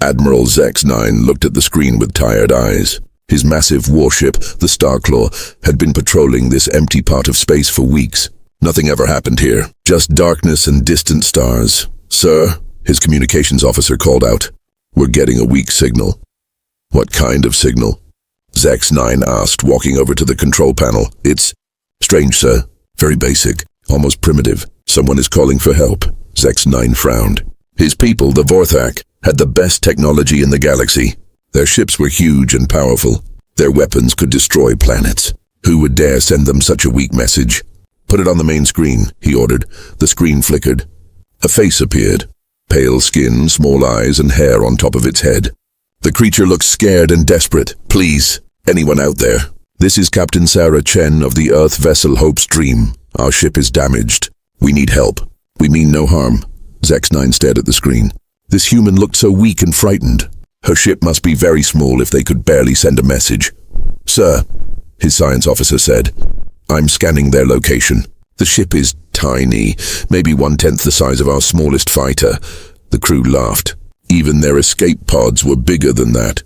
Admiral Zex-9 looked at the screen with tired eyes. His massive warship, the Starclaw, had been patrolling this empty part of space for weeks. Nothing ever happened here, just darkness and distant stars. "Sir," his communications officer called out, "we're getting a weak signal." "What kind of signal?" Zex-9 asked, walking over to the control panel. "It's strange, sir. Very basic, almost primitive. Someone is calling for help." Zex-9 frowned. His people, the Vorthak, had the best technology in the galaxy. Their ships were huge and powerful. Their weapons could destroy planets. Who would dare send them such a weak message? "Put it on the main screen," he ordered. The screen flickered. A face appeared. Pale skin, small eyes, and hair on top of its head. The creature looked scared and desperate. "Please, anyone out there? This is Captain Sarah Chen of the Earth vessel Hope's Dream. Our ship is damaged. We need help." "We mean no harm." Zex-9 stared at the screen. This human looked so weak and frightened. Her ship must be very small if they could barely send a message. "Sir," his science officer said, "I'm scanning their location. The ship is tiny, maybe 1/10 the size of our smallest fighter." The crew laughed. Even their escape pods were bigger than that.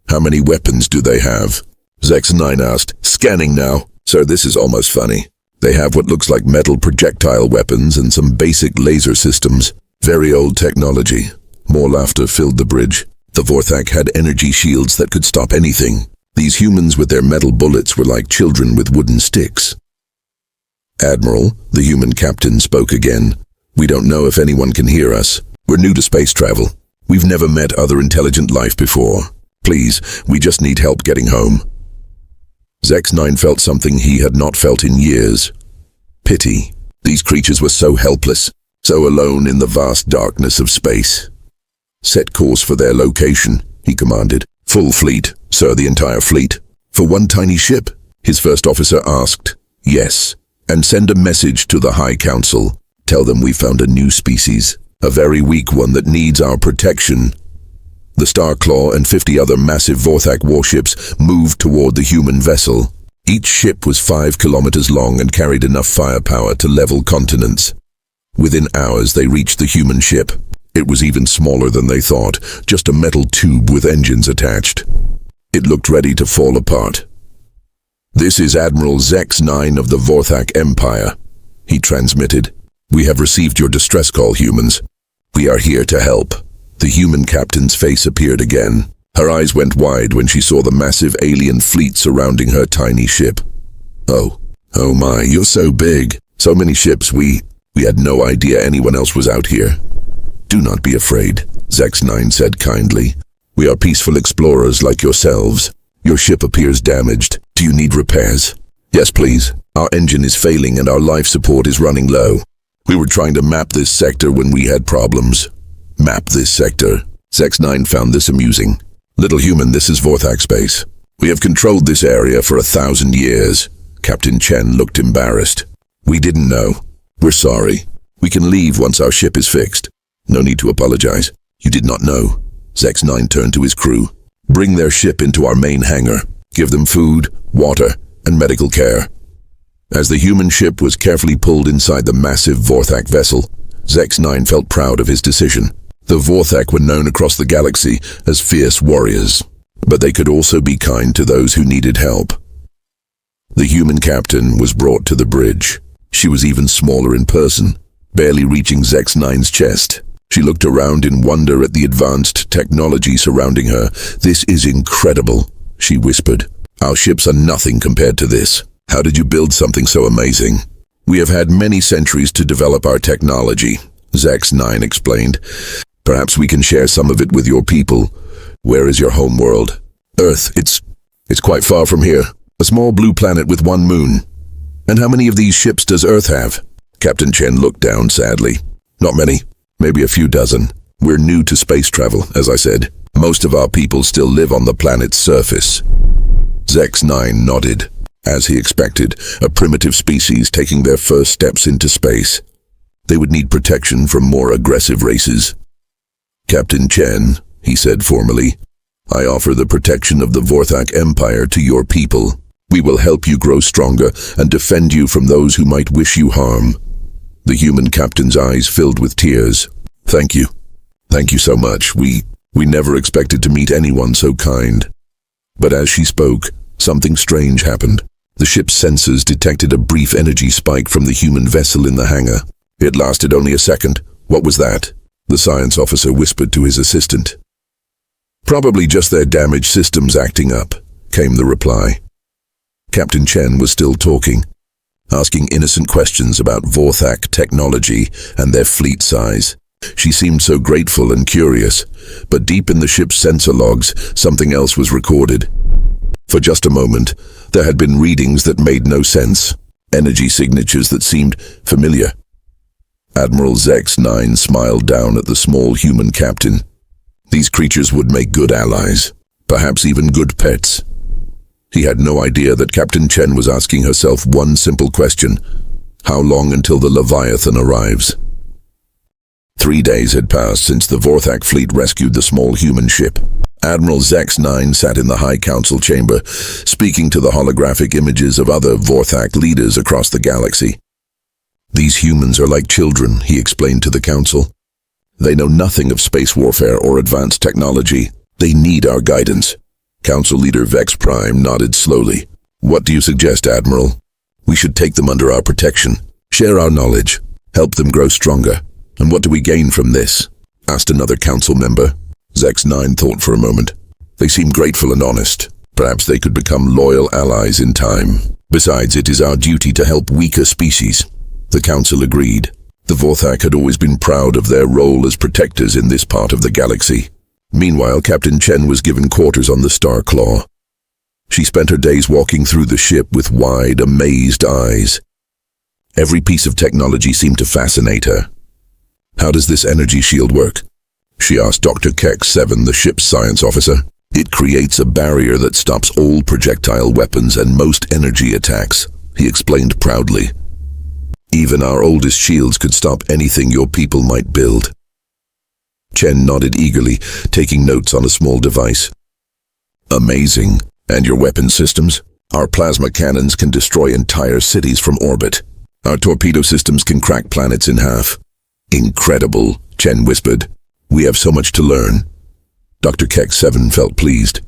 "How many weapons do they have?" Zex-9 asked. "Scanning now." "Sir, this is almost funny. They have what looks like metal projectile weapons and some basic laser systems. Very old technology." More laughter filled the bridge. The Vorthak had energy shields that could stop anything. These humans with their metal bullets were like children with wooden sticks. "Admiral," the human captain spoke again, "we don't know if anyone can hear us. We're new to space travel. We've never met other intelligent life before. Please, we just need help getting home." Zex-9 felt something he had not felt in years. Pity. These creatures were so helpless, so alone in the vast darkness of space. "Set course for their location," he commanded. "Full fleet, sir, the entire fleet." "For one tiny ship?" his first officer asked. "Yes, and send a message to the High Council. Tell them we found a new species, a very weak one that needs our protection." The Starclaw and 50 other massive Vorthak warships moved toward the human vessel. Each ship was 5 kilometers long and carried enough firepower to level continents. Within hours, they reached the human ship. It was even smaller than they thought, just a metal tube with engines attached. It looked ready to fall apart. "This is Admiral Zex-9 of the Vorthak Empire," he transmitted. "We have received your distress call, humans. We are here to help." The human captain's face appeared again. Her eyes went wide when she saw the massive alien fleet surrounding her tiny ship. Oh my, you're so big. So many ships, we had no idea anyone else was out here." "Do not be afraid," Zex-9 said kindly. "We are peaceful explorers like yourselves. Your ship appears damaged. Do you need repairs?" "Yes, please. Our engine is failing and our life support is running low. We were trying to map this sector when we had problems." "Map this sector?" Zex-9 found this amusing. "Little human, this is Vorthak space. We have controlled this area for 1,000 years. Captain Chen looked embarrassed. "We didn't know. We're sorry. We can leave once our ship is fixed." "No need to apologize. You did not know." Zex-9 turned to his crew. "Bring their ship into our main hangar. Give them food, water, and medical care." As the human ship was carefully pulled inside the massive Vorthak vessel, Zex-9 felt proud of his decision. The Vorthak were known across the galaxy as fierce warriors, but they could also be kind to those who needed help. The human captain was brought to the bridge. She was even smaller in person, barely reaching Zex-9's chest. She looked around in wonder at the advanced technology surrounding her. "This is incredible," she whispered. "Our ships are nothing compared to this. How did you build something so amazing?" "We have had many centuries to develop our technology," Zex-9 explained. "Perhaps we can share some of it with your people. Where is your home world?" "Earth. It's quite far from here. A small blue planet with one moon." "And how many of these ships does Earth have?" Captain Chen looked down sadly. "Not many. Maybe a few dozen. We're new to space travel, as I said. Most of our people still live on the planet's surface." Zex-9 nodded. As he expected, a primitive species taking their first steps into space. They would need protection from more aggressive races. "Captain Chen," he said formally, "I offer the protection of the Vorthak Empire to your people. We will help you grow stronger and defend you from those who might wish you harm." The human captain's eyes filled with tears. Thank you so much. We We never expected to meet anyone so kind." But as she spoke, something strange happened. The ship's sensors detected a brief energy spike from the human vessel in the hangar. It lasted only a second. "What was that?" the science officer whispered to his assistant. "Probably just their damaged systems acting up," came the reply. Captain Chen was still talking, asking innocent questions about Vorthak technology and their fleet size. She seemed so grateful and curious, but deep in the ship's sensor logs, something else was recorded. For just a moment, there had been readings that made no sense, energy signatures that seemed familiar. Admiral Zex-9 smiled down at the small human captain. These creatures would make good allies, perhaps even good pets. He had no idea that Captain Chen was asking herself one simple question: how long until the Leviathan arrives? 3 days had passed since the Vorthak fleet rescued the small human ship. Admiral Zex-9 sat in the High Council chamber, speaking to the holographic images of other Vorthak leaders across the galaxy. "These humans are like children," he explained to the Council. "They know nothing of space warfare or advanced technology. They need our guidance." Council Leader Vex Prime nodded slowly. "What do you suggest, Admiral?" "We should take them under our protection, share our knowledge, help them grow stronger." "And what do we gain from this?" asked another council member. Zex-9 thought for a moment. "They seem grateful and honest. Perhaps they could become loyal allies in time. Besides, it is our duty to help weaker species." The council agreed. The Vorthak had always been proud of their role as protectors in this part of the galaxy. Meanwhile, Captain Chen was given quarters on the Star Claw. She spent her days walking through the ship with wide, amazed eyes. Every piece of technology seemed to fascinate her. "How does this energy shield work?" she asked Dr. Keck-7, the ship's science officer. "It creates a barrier that stops all projectile weapons and most energy attacks," he explained proudly. "Even our oldest shields could stop anything your people might build." Chen nodded eagerly, taking notes on a small device. "Amazing. And your weapon systems? Our plasma cannons can destroy entire cities from orbit. Our torpedo systems can crack planets in half." "Incredible," Chen whispered. "We have so much to learn." Dr. Keck-7 felt pleased.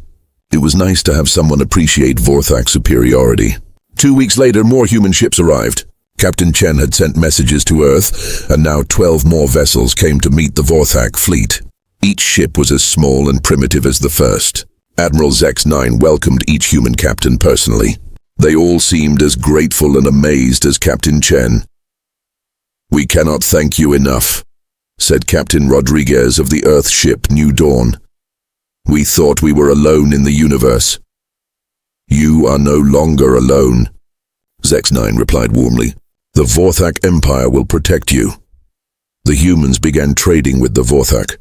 It was nice to have someone appreciate Vorthak's superiority. 2 weeks later, more human ships arrived. Captain Chen had sent messages to Earth, and now 12 more vessels came to meet the Vorthak fleet. Each ship was as small and primitive as the first. Admiral Zex-9 welcomed each human captain personally. They all seemed as grateful and amazed as Captain Chen. "We cannot thank you enough," said Captain Rodriguez of the Earth ship New Dawn. "We thought we were alone in the universe." "You are no longer alone," Zex-9 replied warmly. "The Vorthak Empire will protect you." The humans began trading with the Vorthak.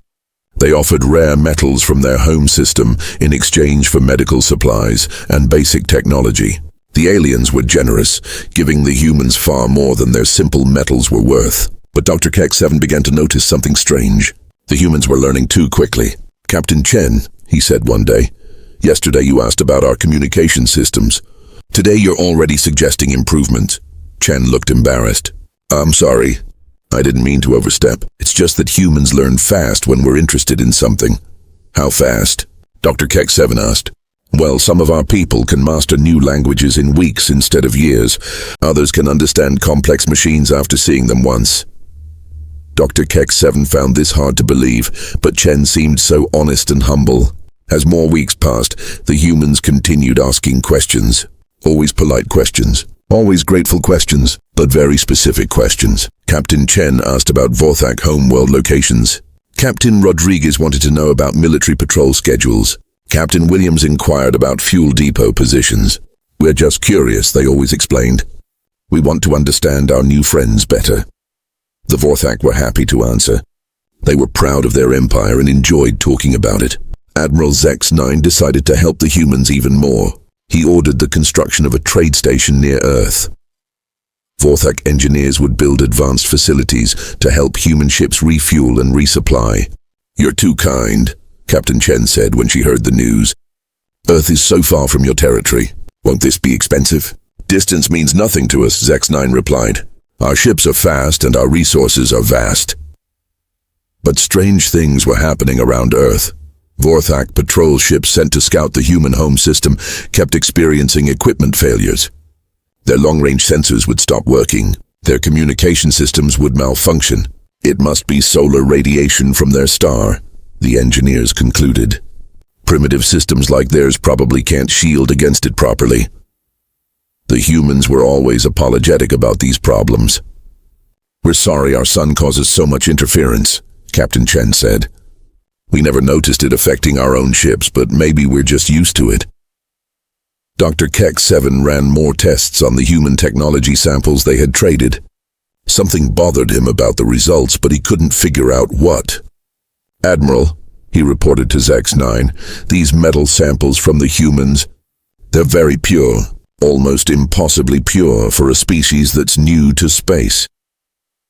They offered rare metals from their home system in exchange for medical supplies and basic technology. The aliens were generous, giving the humans far more than their simple metals were worth. But Dr. Keck-7 began to notice something strange. The humans were learning too quickly. "Captain Chen," he said one day, "yesterday you asked about our communication systems. Today you're already suggesting improvement." Chen looked embarrassed. "I'm sorry. I didn't mean to overstep. It's just that humans learn fast when we're interested in something." "How fast?" Dr. Keck-7 asked. "Well, some of our people can master new languages in weeks instead of years. Others can understand complex machines after seeing them once." Dr. Keck-7 found this hard to believe, but Chen seemed so honest and humble. As more weeks passed, the humans continued asking questions. Always polite questions. Always grateful questions, but very specific questions. Captain Chen asked about Vorthak homeworld locations. Captain Rodriguez wanted to know about military patrol schedules. Captain Williams inquired about fuel depot positions. "We're just curious," they always explained. "We want to understand our new friends better." The Vorthak were happy to answer. They were proud of their empire and enjoyed talking about it. Admiral Zex-9 decided to help the humans even more. He ordered the construction of a trade station near Earth. Vorthak engineers would build advanced facilities to help human ships refuel and resupply. "You're too kind," Captain Chen said when she heard the news. "Earth is so far from your territory. Won't this be expensive?" "Distance means nothing to us," Zex-9 replied. "Our ships are fast and our resources are vast." But strange things were happening around Earth. Vorthak patrol ships sent to scout the human home system kept experiencing equipment failures. Their long-range sensors would stop working. Their communication systems would malfunction. It must be solar radiation from their star, the engineers concluded. Primitive systems like theirs probably can't shield against it properly. The humans were always apologetic about these problems. "We're sorry our sun causes so much interference," Captain Chen said. "We never noticed it affecting our own ships, but maybe we're just used to it." Dr. Keck-7 ran more tests on the human technology samples they had traded. Something bothered him about the results, but he couldn't figure out what. "Admiral," he reported to Zex-9, "these metal samples from the humans, they're very pure, almost impossibly pure for a species that's new to space."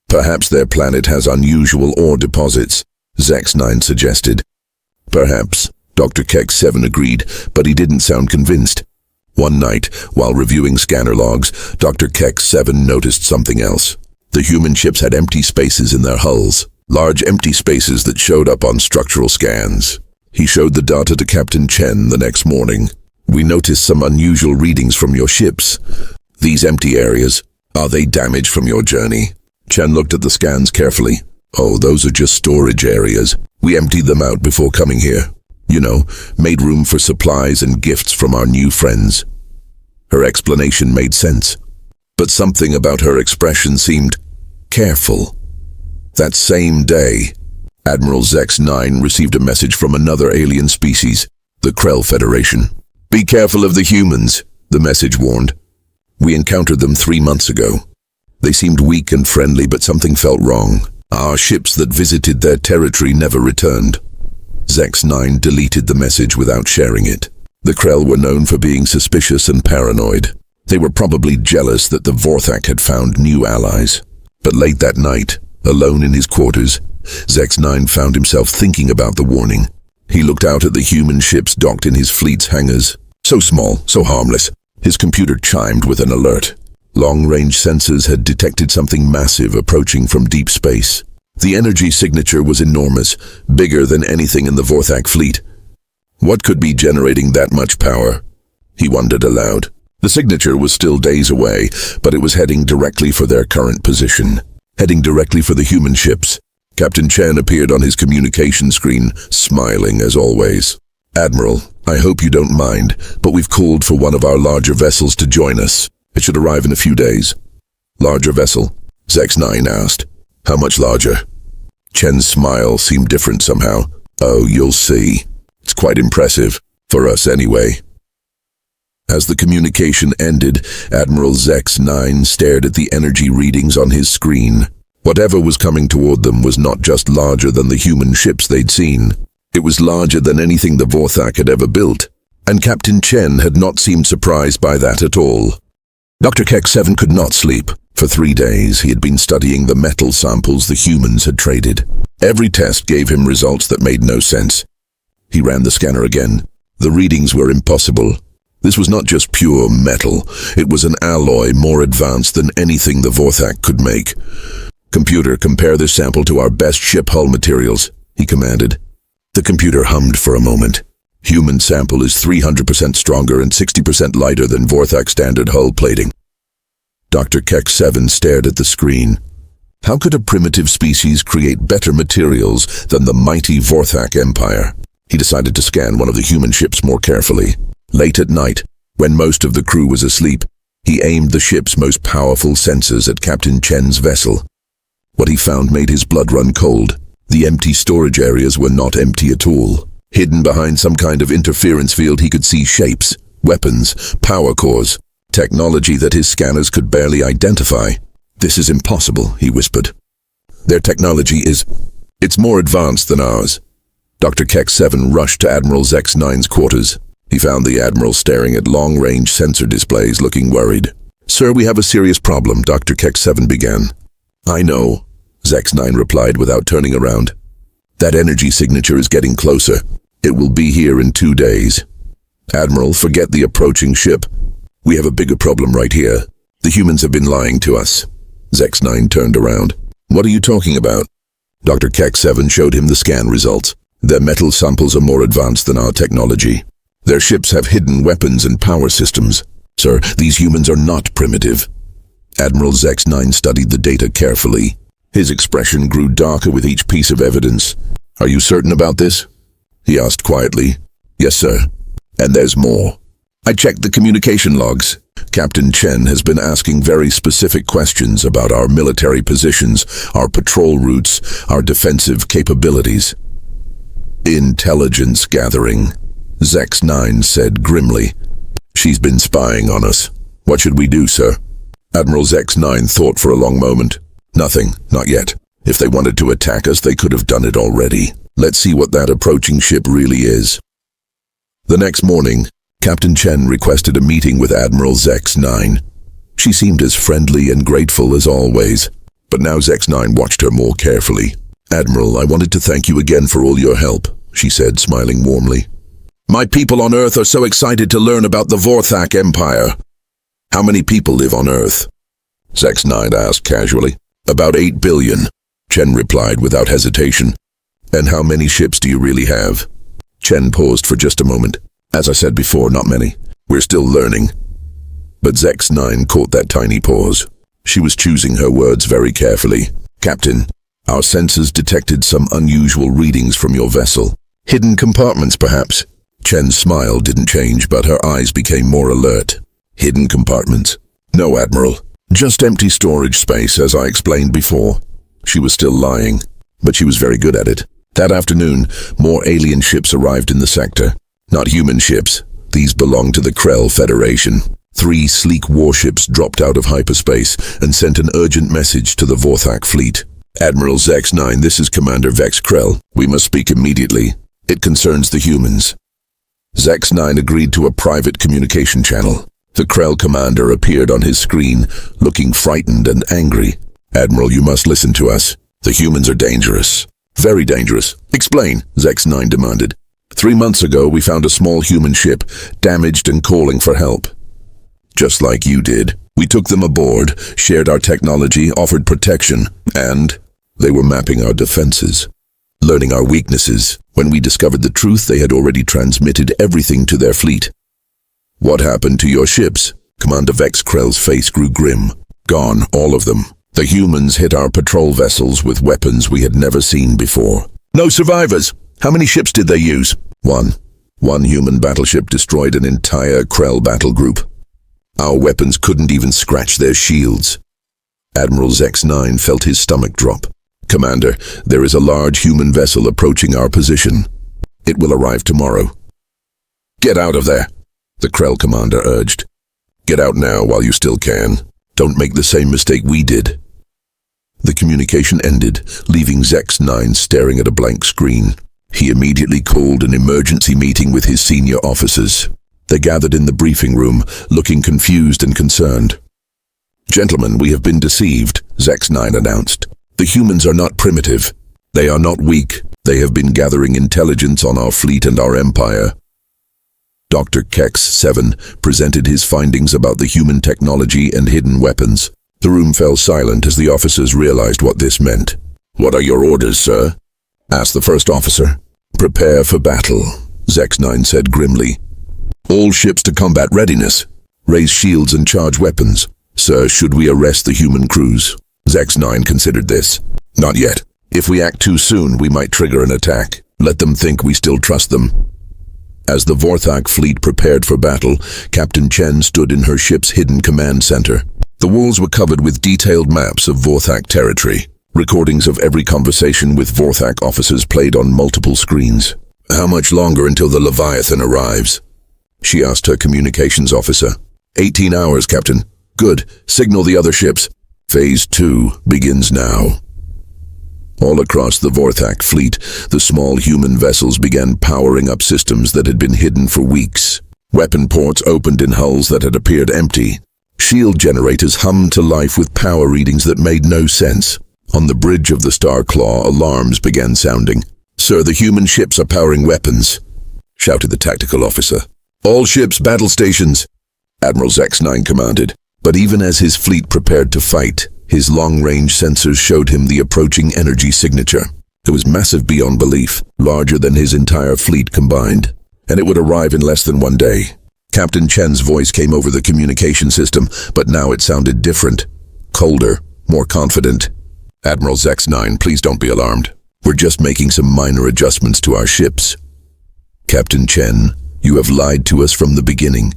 "Perhaps their planet has unusual ore deposits," Zex-9 suggested. "Perhaps," Dr. Keck-7 agreed, but he didn't sound convinced. One night, while reviewing scanner logs, Dr. Keck-7 noticed something else. The human ships had empty spaces in their hulls, large empty spaces that showed up on structural scans. He showed the data to Captain Chen the next morning. "We noticed some unusual readings from your ships. These empty areas, are they damaged from your journey?" Chen looked at the scans carefully. "Oh, those are just storage areas. We emptied them out before coming here. You know, made room for supplies and gifts from our new friends." Her explanation made sense, but something about her expression seemed careful. That same day, Admiral Zex-9 received a message from another alien species, the Krell Federation. "Be careful of the humans," the message warned. "We encountered them 3 months ago. They seemed weak and friendly, but something felt wrong. Our ships that visited their territory never returned." Zex-9 deleted the message without sharing it. The Krell were known for being suspicious and paranoid. They were probably jealous that the Vorthak had found new allies. But late that night, alone in his quarters, Zex-9 found himself thinking about the warning. He looked out at the human ships docked in his fleet's hangars. So small, so harmless. His computer chimed with an alert. Long-range sensors had detected something massive approaching from deep space. The energy signature was enormous, bigger than anything in the Vorthak fleet. What could be generating that much power? He wondered aloud. The signature was still days away, but it was heading directly for their current position. Heading directly for the human ships. Captain Chen appeared on his communication screen, smiling as always. "Admiral, I hope you don't mind, but we've called for one of our larger vessels to join us. It should arrive in a few days." "Larger vessel?" Zex-9 asked. "How much larger?" Chen's smile seemed different somehow. "Oh, you'll see. It's quite impressive. For us anyway." As the communication ended, Admiral Zex-9 stared at the energy readings on his screen. Whatever was coming toward them was not just larger than the human ships they'd seen. It was larger than anything the Vorthak had ever built, and Captain Chen had not seemed surprised by that at all. Dr. Keck-7 could not sleep. For 3 days, he had been studying the metal samples the humans had traded. Every test gave him results that made no sense. He ran the scanner again. The readings were impossible. This was not just pure metal. It was an alloy more advanced than anything the Vorthak could make. "Computer, compare this sample to our best ship hull materials," he commanded. The computer hummed for a moment. "Human sample is 300% stronger and 60% lighter than Vorthak standard hull plating." Dr. Keck-7 stared at the screen. How could a primitive species create better materials than the mighty Vorthak Empire? He decided to scan one of the human ships more carefully. Late at night, when most of the crew was asleep, he aimed the ship's most powerful sensors at Captain Chen's vessel. What he found made his blood run cold. The empty storage areas were not empty at all. Hidden behind some kind of interference field, he could see shapes, weapons, power cores, technology that his scanners could barely identify. "This is impossible," he whispered. "Their technology it's more advanced than ours." Dr. Keck-7 rushed to Admiral Zex-9's quarters. He found the Admiral staring at long-range sensor displays, looking worried. "Sir, we have a serious problem," Dr. Keck-7 began. "I know," Zex-9 replied without turning around. "That energy signature is getting closer. It will be here in 2 days. Admiral, forget the approaching ship. We have a bigger problem right here. The humans have been lying to us." Zex-9 turned around. "What are you talking about?" Dr. Keck-7 showed him the scan results. Their metal samples are more advanced than our technology. Their ships have hidden weapons and power systems. Sir, these humans are not primitive. Admiral Zex-9 studied the data carefully. His expression grew darker with each piece of evidence. Are you certain about this? He asked quietly. Yes, sir. And there's more. I checked the communication logs. Captain Chen has been asking very specific questions about our military positions, our patrol routes, our defensive capabilities. Intelligence gathering, Zex-9 said grimly. She's been spying on us. What should we do, sir? Admiral Zex-9 thought for a long moment. Nothing, not yet. If they wanted to attack us, they could have done it already. Let's see what that approaching ship really is. The next morning, Captain Chen requested a meeting with Admiral Zex-9. She seemed as friendly and grateful as always, but now Zex-9 watched her more carefully. Admiral, I wanted to thank you again for all your help, she said, smiling warmly. My people on Earth are so excited to learn about the Vorthak Empire. How many people live on Earth? Zex-9 asked casually. About 8 billion, Chen replied without hesitation. And how many ships do you really have? Chen paused for just a moment. As I said before, not many. We're still learning. But Zex-9 caught that tiny pause. She was choosing her words very carefully. Captain, our sensors detected some unusual readings from your vessel. Hidden compartments, perhaps? Chen's smile didn't change, but her eyes became more alert. Hidden compartments? No, Admiral. Just empty storage space, as I explained before. She was still lying, but she was very good at it. That afternoon, more alien ships arrived in the sector. Not human ships. These belonged to the Krell Federation. 3 sleek warships dropped out of hyperspace and sent an urgent message to the Vorthak fleet. Admiral Zex-9, this is Commander Vex Krell. We must speak immediately. It concerns the humans. Zex-9 agreed to a private communication channel. The Krell commander appeared on his screen, looking frightened and angry. Admiral, you must listen to us. The humans are dangerous. Very dangerous. Explain, Zex-9 demanded. 3 months ago, we found a small human ship, damaged and calling for help. Just like you did. We took them aboard, shared our technology, offered protection, and they were mapping our defenses, learning our weaknesses. When we discovered the truth, they had already transmitted everything to their fleet. What happened to your ships? Commander Vex Krell's face grew grim. Gone, all of them. The humans hit our patrol vessels with weapons we had never seen before. No survivors! How many ships did they use? 1. One human battleship destroyed an entire Krell battle group. Our weapons couldn't even scratch their shields. Admiral Zex-9 felt his stomach drop. Commander, there is a large human vessel approaching our position. It will arrive tomorrow. Get out of there, the Krell commander urged. Get out now while you still can. Don't make the same mistake we did. The communication ended, leaving Zex-9 staring at a blank screen. He immediately called an emergency meeting with his senior officers. They gathered in the briefing room, looking confused and concerned. Gentlemen, we have been deceived, Zex-9 announced. The humans are not primitive. They are not weak. They have been gathering intelligence on our fleet and our empire. Dr. Kex-7 presented his findings about the human technology and hidden weapons. The room fell silent as the officers realized what this meant. What are your orders, sir? Asked the first officer. Prepare for battle, Zex-9 said grimly. All ships to combat readiness. Raise shields and charge weapons. Sir, should we arrest the human crews? Zex-9 considered this. Not yet. If we act too soon, we might trigger an attack. Let them think we still trust them. As the Vorthak fleet prepared for battle, Captain Chen stood in her ship's hidden command center. The walls were covered with detailed maps of Vorthak territory. Recordings of every conversation with Vorthak officers played on multiple screens. How much longer until the Leviathan arrives? She asked her communications officer. 18 hours, Captain. Good. Signal the other ships. Phase 2 begins now. All across the Vorthak fleet, the small human vessels began powering up systems that had been hidden for weeks. Weapon ports opened in hulls that had appeared empty. Shield generators hummed to life with power readings that made no sense. On the bridge of the Starclaw, alarms began sounding. Sir, the human ships are powering weapons, shouted the tactical officer. All ships, battle stations, Admiral Zex-9 commanded. But even as his fleet prepared to fight, his long-range sensors showed him the approaching energy signature. It was massive beyond belief, larger than his entire fleet combined. And it would arrive in less than 1 day. Captain Chen's voice came over the communication system, but now it sounded different. Colder, more confident. Admiral Zex-9, please don't be alarmed. We're just making some minor adjustments to our ships. Captain Chen, you have lied to us from the beginning.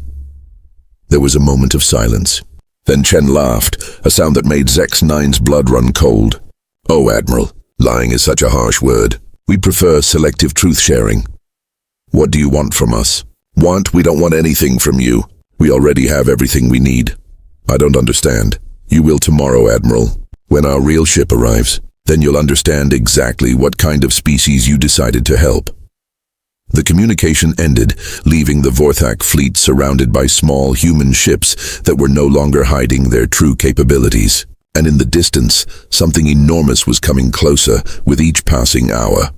There was a moment of silence. Then Chen laughed, a sound that made Zex-9's blood run cold. Oh, Admiral, lying is such a harsh word. We prefer selective truth-sharing. What do you want from us? We don't want anything from you. We already have everything we need. I don't understand. You will tomorrow, Admiral. When our real ship arrives, then you'll understand exactly what kind of species you decided to help. The communication ended, leaving the Vorthak fleet surrounded by small human ships that were no longer hiding their true capabilities. And in the distance, something enormous was coming closer with each passing hour.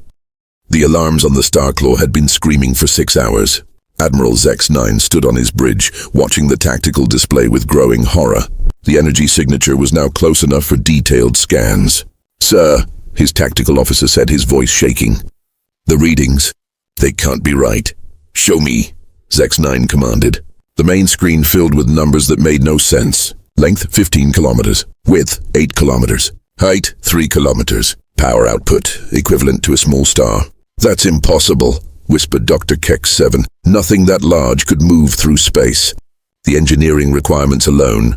The alarms on the Starclaw had been screaming for 6 hours. Admiral Zex-9 stood on his bridge, watching the tactical display with growing horror. The energy signature was now close enough for detailed scans. Sir, his tactical officer said, his voice shaking. The readings, they can't be right. Show me, Zex-9 commanded. The main screen filled with numbers that made no sense. Length 15 kilometers, width 8 kilometers, height 3 kilometers, power output equivalent to a small star. That's impossible, whispered Dr. Keck-7. Nothing that large could move through space. The engineering requirements alone.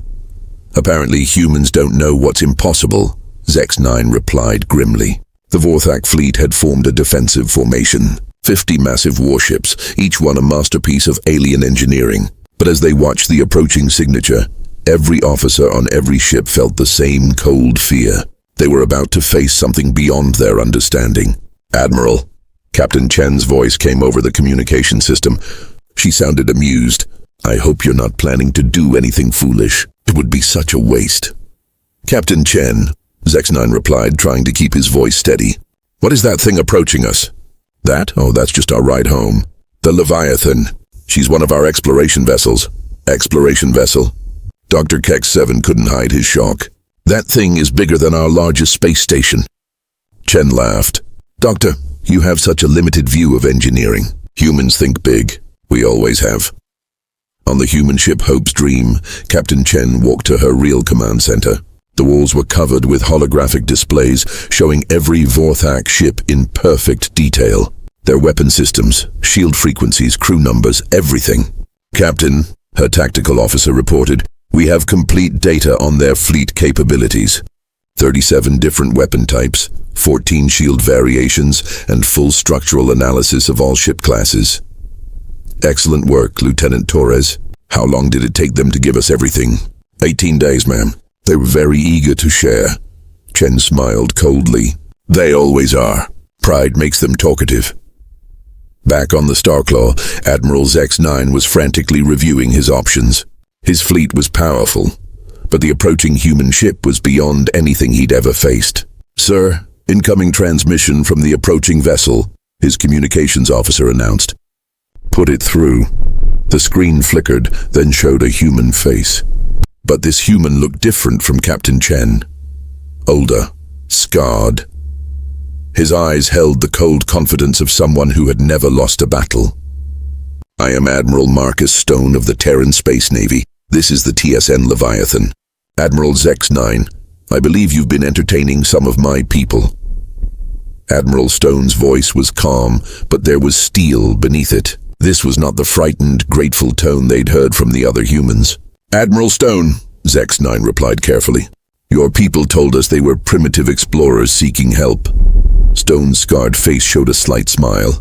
Apparently humans don't know what's impossible, Zex-9 replied grimly. The Vorthak fleet had formed a defensive formation. 50 massive warships, each one a masterpiece of alien engineering. But as they watched the approaching signature, every officer on every ship felt the same cold fear. They were about to face something beyond their understanding. Admiral, Captain Chen's voice came over the communication system. She sounded amused. I hope you're not planning to do anything foolish. It would be such a waste. Captain Chen, Zex-9 replied, trying to keep his voice steady. What is that thing approaching us? That? Oh, that's just our ride home. The Leviathan. She's one of our exploration vessels. Exploration vessel? Dr. Keck-7 couldn't hide his shock. That thing is bigger than our largest space station. Chen laughed. Doctor, you have such a limited view of engineering. Humans think big. We always have. On the human ship Hope's Dream, Captain Chen walked to her real command center. The walls were covered with holographic displays showing every Vorthak ship in perfect detail. Their weapon systems, shield frequencies, crew numbers, everything. Captain, her tactical officer reported, we have complete data on their fleet capabilities. 37 different weapon types, 14 shield variations, and full structural analysis of all ship classes. Excellent work, Lieutenant Torres. How long did it take them to give us everything? 18 days, ma'am. They were very eager to share. Chen smiled coldly. They always are. Pride makes them talkative. Back on the Starclaw, Admiral Zex-9 was frantically reviewing his options. His fleet was powerful, but the approaching human ship was beyond anything he'd ever faced. Sir, incoming transmission from the approaching vessel, his communications officer announced. Put it through. The screen flickered, then showed a human face. But this human looked different from Captain Chen. Older, scarred. His eyes held the cold confidence of someone who had never lost a battle. I am Admiral Marcus Stone of the Terran Space Navy. This is the TSN Leviathan. Admiral Zex-9, I believe you've been entertaining some of my people. Admiral Stone's voice was calm, but there was steel beneath it. This was not the frightened, grateful tone they'd heard from the other humans. Admiral Stone, Zex-9 replied carefully. Your people told us they were primitive explorers seeking help. Stone's scarred face showed a slight smile.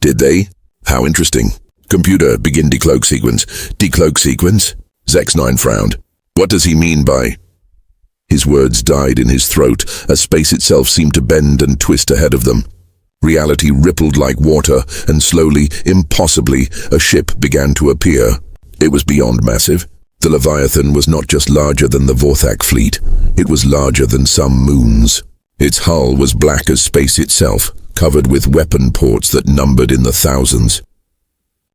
Did they? How interesting. Computer, begin decloak sequence. Decloak sequence? Zex-9 frowned. What does he mean by... His words died in his throat as space itself seemed to bend and twist ahead of them. Reality rippled like water, and slowly, impossibly, a ship began to appear. It was beyond massive. The Leviathan was not just larger than the Vorthak fleet, it was larger than some moons. Its hull was black as space itself, covered with weapon ports that numbered in the thousands.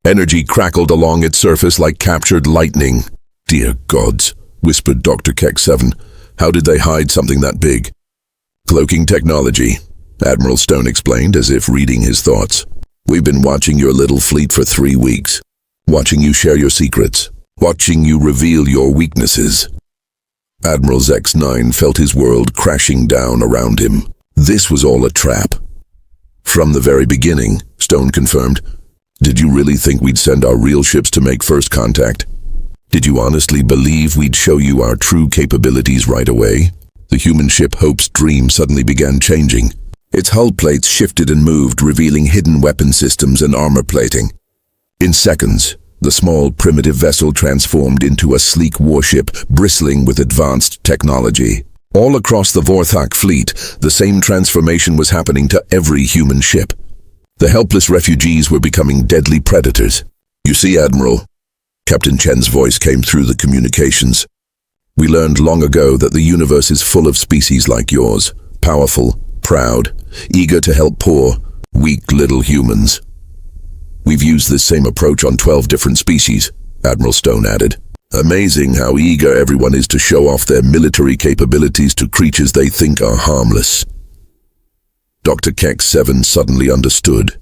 Energy crackled along its surface like captured lightning. Dear gods, whispered Dr. Keck-7. How did they hide something that big? Cloaking technology. Admiral Stone explained, as if reading his thoughts. "We've been watching your little fleet for 3 weeks. Watching you share your secrets. Watching you reveal your weaknesses." Admiral X9 felt his world crashing down around him. This was all a trap. "From the very beginning," Stone confirmed. "Did you really think we'd send our real ships to make first contact? Did you honestly believe we'd show you our true capabilities right away?" The human ship Hope's dream suddenly began changing. Its hull plates shifted and moved, revealing hidden weapon systems and armor plating. In seconds, the small, primitive vessel transformed into a sleek warship bristling with advanced technology. All across the Vorthak fleet, the same transformation was happening to every human ship. The helpless refugees were becoming deadly predators. "You see, Admiral," Captain Chen's voice came through the communications. "We learned long ago that the universe is full of species like yours, powerful, proud, eager to help poor, weak little humans. We've used this same approach on 12 different species," Admiral Stone added. "Amazing how eager everyone is to show off their military capabilities to creatures they think are harmless." Dr. Keck-7 suddenly understood.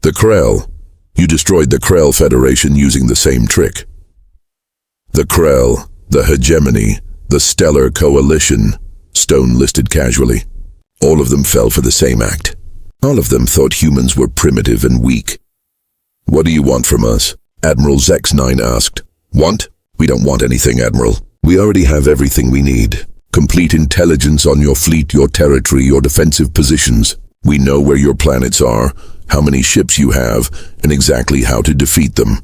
"The Krell. You destroyed the Krell Federation using the same trick." "The Krell, the Hegemony, the Stellar Coalition," Stone listed casually. "All of them fell for the same act. All of them thought humans were primitive and weak." "What do you want from us?" Admiral X9 asked. "Want? We don't want anything, Admiral. We already have everything we need. Complete intelligence on your fleet, your territory, your defensive positions. We know where your planets are, how many ships you have, and exactly how to defeat them."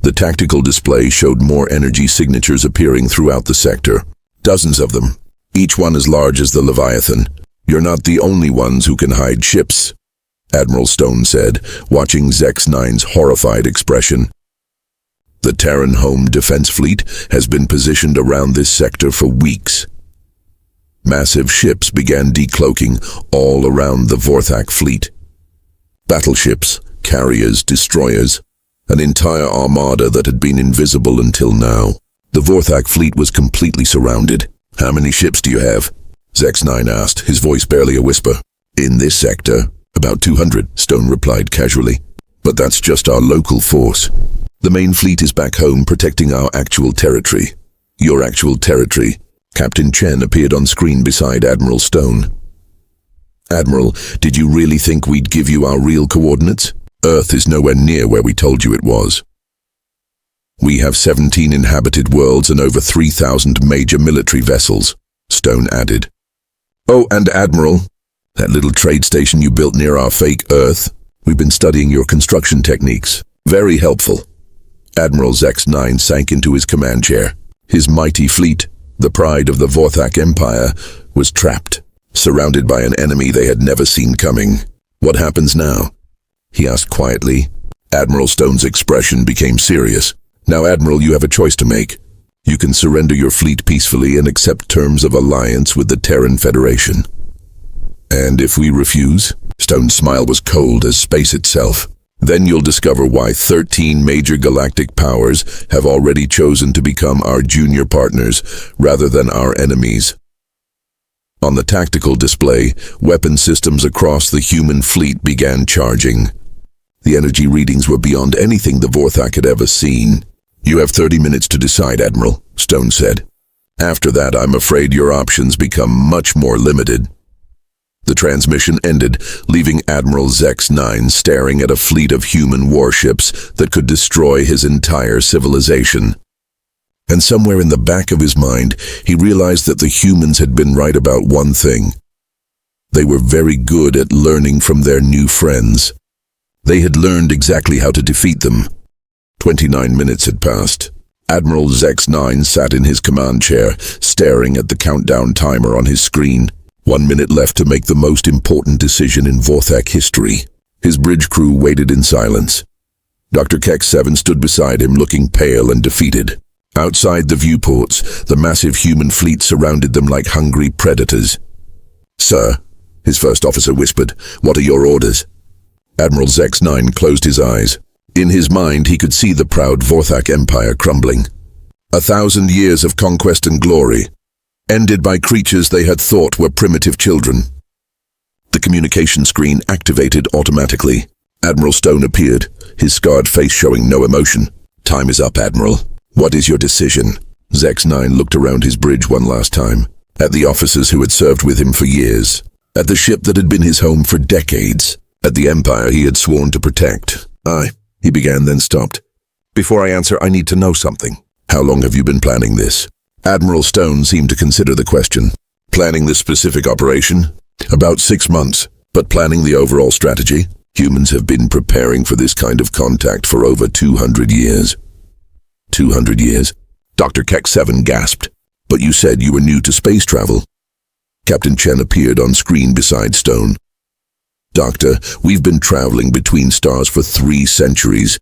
The tactical display showed more energy signatures appearing throughout the sector. Dozens of them, each one as large as the Leviathan. "You're not the only ones who can hide ships," Admiral Stone said, watching X9's horrified expression. "The Terran home defense fleet has been positioned around this sector for weeks." Massive ships began decloaking all around the Vorthak fleet. Battleships, carriers, destroyers, an entire armada that had been invisible until now. The Vorthak fleet was completely surrounded. "How many ships do you have?" X9 asked, his voice barely a whisper. "In this sector, about 200, Stone replied casually. "But that's just our local force. The main fleet is back home protecting our actual territory." "Your actual territory?" Captain Chen appeared on screen beside Admiral Stone. "Admiral, did you really think we'd give you our real coordinates? Earth is nowhere near where we told you it was. We have 17 inhabited worlds and over 3,000 major military vessels," Stone added. "Oh, and Admiral, that little trade station you built near our fake Earth, we've been studying your construction techniques. Very helpful." Admiral X9 sank into his command chair. His mighty fleet, the pride of the Vorthak Empire, was trapped, surrounded by an enemy they had never seen coming. "What happens now?" he asked quietly. Admiral Stone's expression became serious. "Now, Admiral, you have a choice to make. You can surrender your fleet peacefully and accept terms of alliance with the Terran Federation." "And if we refuse?" Stone's smile was cold as space itself. "Then you'll discover why 13 major galactic powers have already chosen to become our junior partners rather than our enemies." On the tactical display, weapon systems across the human fleet began charging. The energy readings were beyond anything the Vorthak had ever seen. "You have 30 minutes to decide, Admiral," Stone said. "After that, I'm afraid your options become much more limited." The transmission ended, leaving Admiral X9 staring at a fleet of human warships that could destroy his entire civilization. And somewhere in the back of his mind, he realized that the humans had been right about one thing. They were very good at learning from their new friends. They had learned exactly how to defeat them. 29 minutes had passed. Admiral X9 sat in his command chair, staring at the countdown timer on his screen. 1 minute left to make the most important decision in Vorthak history. His bridge crew waited in silence. Dr. Keck-7 stood beside him, looking pale and defeated. Outside the viewports, the massive human fleet surrounded them like hungry predators. "Sir," his first officer whispered, "what are your orders?" Admiral X9 closed his eyes. In his mind, he could see the proud Vorthak Empire crumbling. 1,000 years of conquest and glory, ended by creatures they had thought were primitive children. The communication screen activated automatically. Admiral Stone appeared, his scarred face showing no emotion. "Time is up, Admiral. What is your decision?" Zex-9 looked around his bridge one last time, at the officers who had served with him for years, at the ship that had been his home for decades, at the empire he had sworn to protect. He began, then stopped. "Before I answer, I need to know something." "How long have you been planning this?" Admiral Stone seemed to consider the question. "Planning this specific operation?" "About 6 months, but planning the overall strategy? Humans have been preparing for this kind of contact for over 200 years. 200 years? Dr. Keck-7 gasped. "But you said you were new to space travel." Captain Chen appeared on screen beside Stone. "Doctor, we've been traveling between stars for 3 centuries.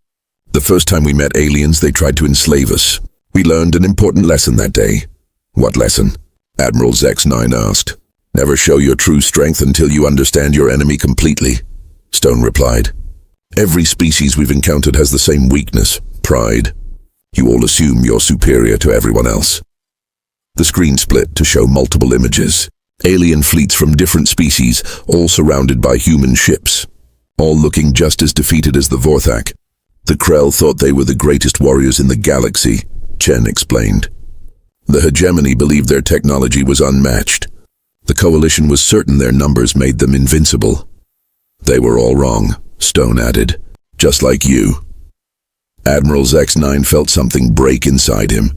The first time we met aliens, they tried to enslave us. We learned an important lesson that day." "What lesson?" Admiral Zex-9 asked. "Never show your true strength until you understand your enemy completely," Stone replied. "Every species we've encountered has the same weakness, pride. You all assume you're superior to everyone else." The screen split to show multiple images. Alien fleets from different species, all surrounded by human ships, all looking just as defeated as the Vorthak. "The Krell thought they were the greatest warriors in the galaxy," Chen explained. "The hegemony believed their technology was unmatched. The coalition was certain their numbers made them invincible. They were all wrong," Stone added. "Just like you." Admiral Zex-9 felt something break inside him.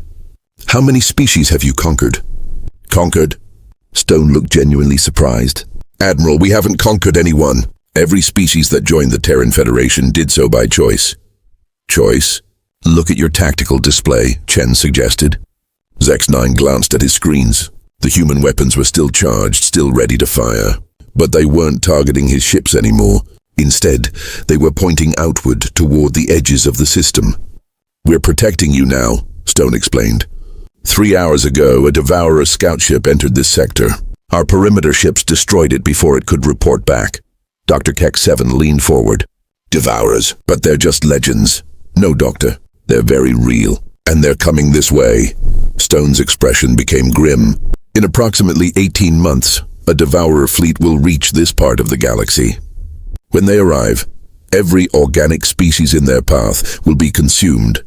"How many species have you conquered?" "Conquered?" Stone looked genuinely surprised. "Admiral, we haven't conquered anyone. Every species that joined the Terran Federation did so by choice." "Choice? Look at your tactical display," Chen suggested. Zex-9 glanced at his screens. The human weapons were still charged, still ready to fire. But they weren't targeting his ships anymore. Instead, they were pointing outward toward the edges of the system. "We're protecting you now," Stone explained. 3 hours ago, a Devourer scout ship entered this sector. Our perimeter ships destroyed it before it could report back. Dr. Keck-7 leaned forward. "Devourers, but they're just legends." "No, Doctor, they're very real, and they're coming this way." Stone's expression became grim. "In approximately 18 months, a Devourer fleet will reach this part of the galaxy. When they arrive, every organic species in their path will be consumed."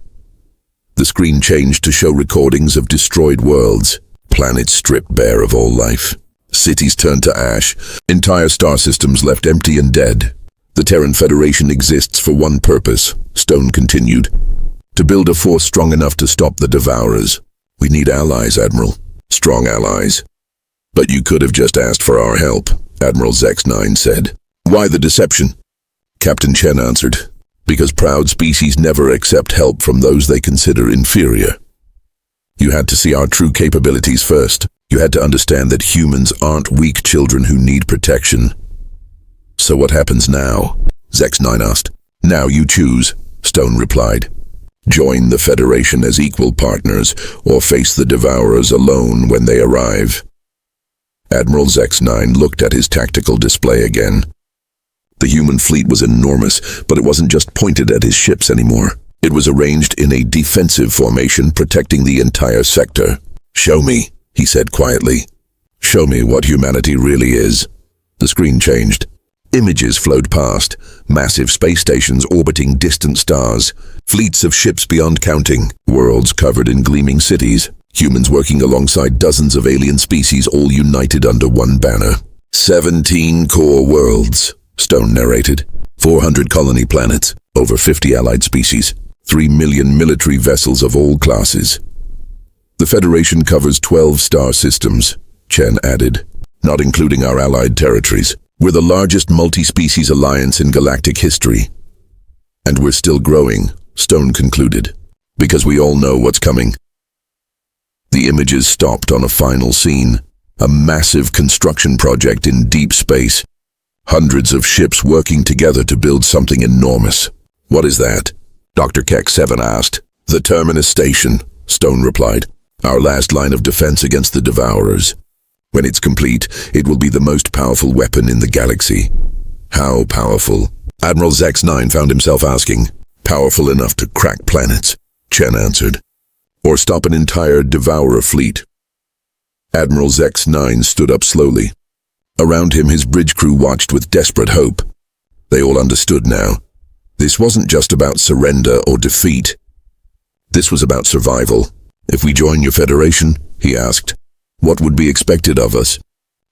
The screen changed to show recordings of destroyed worlds, planets stripped bare of all life. Cities turned to ash, entire star systems left empty and dead. "The Terran Federation exists for one purpose," Stone continued. "To build a force strong enough to stop the Devourers. We need allies, Admiral. Strong allies." "But you could have just asked for our help," Admiral Zex-9 said. "Why the deception?" Captain Chen answered. "Because proud species never accept help from those they consider inferior. You had to see our true capabilities first. You had to understand that humans aren't weak children who need protection." "So what happens now?" Zex-9 asked. "Now you choose," Stone replied. "Join the Federation as equal partners, or face the Devourers alone when they arrive." Admiral Zex-9 looked at his tactical display again. The human fleet was enormous, but it wasn't just pointed at his ships anymore. It was arranged in a defensive formation, protecting the entire sector. "Show me," he said quietly. "Show me what humanity really is." The screen changed. Images flowed past, massive space stations orbiting distant stars, fleets of ships beyond counting, worlds covered in gleaming cities, humans working alongside dozens of alien species all united under one banner. 17 core worlds, Stone narrated. 400 colony planets, over 50 allied species, 3 million military vessels of all classes. "The Federation covers 12 star systems," Chen added, "not including our allied territories. We're the largest multi-species alliance in galactic history. And we're still growing," Stone concluded, "because we all know what's coming." The images stopped on a final scene, a massive construction project in deep space. Hundreds of ships working together to build something enormous. "What is that?" Dr. Keck-7 asked. "The Terminus Station," Stone replied. "Our last line of defense against the Devourers. When it's complete, it will be the most powerful weapon in the galaxy." "How powerful?" Admiral Zex-9 found himself asking. "Powerful enough to crack planets," Chen answered. "Or stop an entire Devourer fleet." Admiral Zex-9 stood up slowly. Around him, his bridge crew watched with desperate hope. They all understood now. This wasn't just about surrender or defeat. This was about survival. "If we join your federation," he asked, "what would be expected of us?"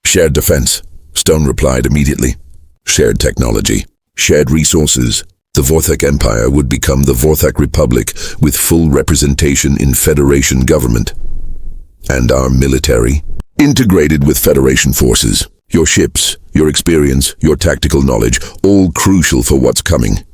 "Shared defense," Stone replied immediately. "Shared technology, shared resources. The Vorthak Empire would become the Vorthak Republic with full representation in Federation government. And our military, integrated with Federation forces. Your ships, your experience, your tactical knowledge, all crucial for what's coming."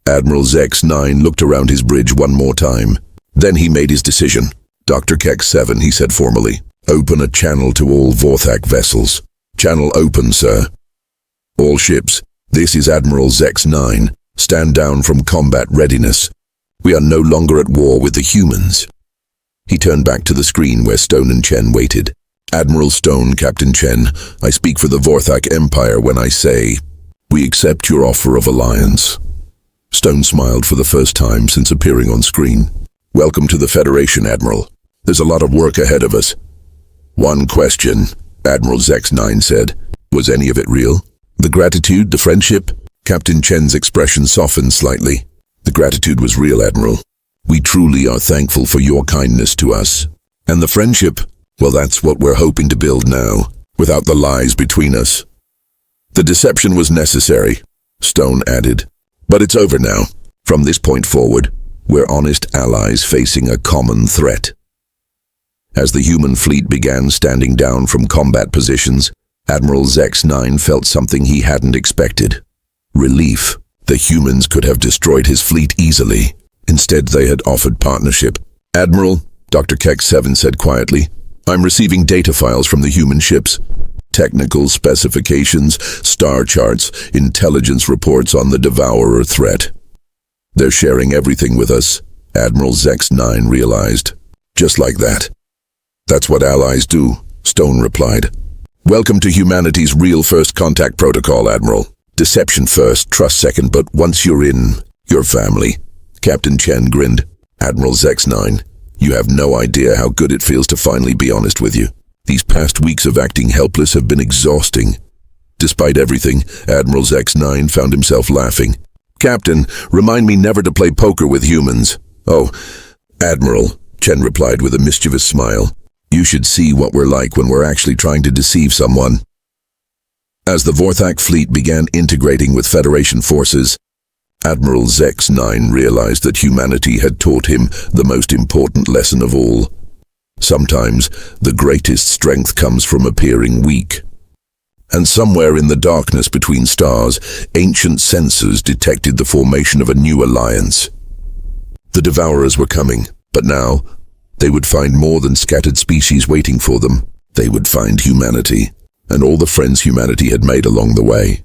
Admiral Zex-9 looked around his bridge one more time. Then he made his decision. "Dr. Keck-7, he said formally, "open a channel to all Vorthak vessels." "Channel open, sir." "All ships, this is Admiral Zex-9. Stand down from combat readiness. We are no longer at war with the humans." He turned back to the screen where Stone and Chen waited. "Admiral Stone, Captain Chen, I speak for the Vorthak Empire when I say, we accept your offer of alliance." Stone smiled for the first time since appearing on screen. "Welcome to the Federation, Admiral. There's a lot of work ahead of us." "One question," Admiral Zex-9 said. "Was any of it real? The gratitude, the friendship?" Captain Chen's expression softened slightly. "The gratitude was real, Admiral. We truly are thankful for your kindness to us. And the friendship, well, that's what we're hoping to build now, without the lies between us." "The deception was necessary," Stone added. "But it's over now. From this point forward, we're honest allies facing a common threat." As the human fleet began standing down from combat positions, Admiral Zex-9 felt something he hadn't expected. Relief. The humans could have destroyed his fleet easily. Instead, they had offered partnership. "Admiral," Dr. Keck-7 said quietly, "I'm receiving data files from the human ships. Technical specifications, star charts, intelligence reports on the Devourer threat. They're sharing everything with us," Admiral Zex-9 realized. "Just like that." "That's what allies do," Stone replied. "Welcome to humanity's real first contact protocol, Admiral. Deception first, trust second, but once you're in, you're family." Captain Chen grinned. "Admiral Zex-9, you have no idea how good it feels to finally be honest with you. These past weeks of acting helpless have been exhausting." Despite everything, Admiral Zex-9 found himself laughing. "Captain, remind me never to play poker with humans." "Oh, Admiral," Chen replied with a mischievous smile. "You should see what we're like when we're actually trying to deceive someone." As the Vorthak fleet began integrating with Federation forces, Admiral Zex-9 realized that humanity had taught him the most important lesson of all. Sometimes, the greatest strength comes from appearing weak. And somewhere in the darkness between stars, ancient sensors detected the formation of a new alliance. The Devourers were coming, but now, they would find more than scattered species waiting for them. They would find humanity, and all the friends humanity had made along the way.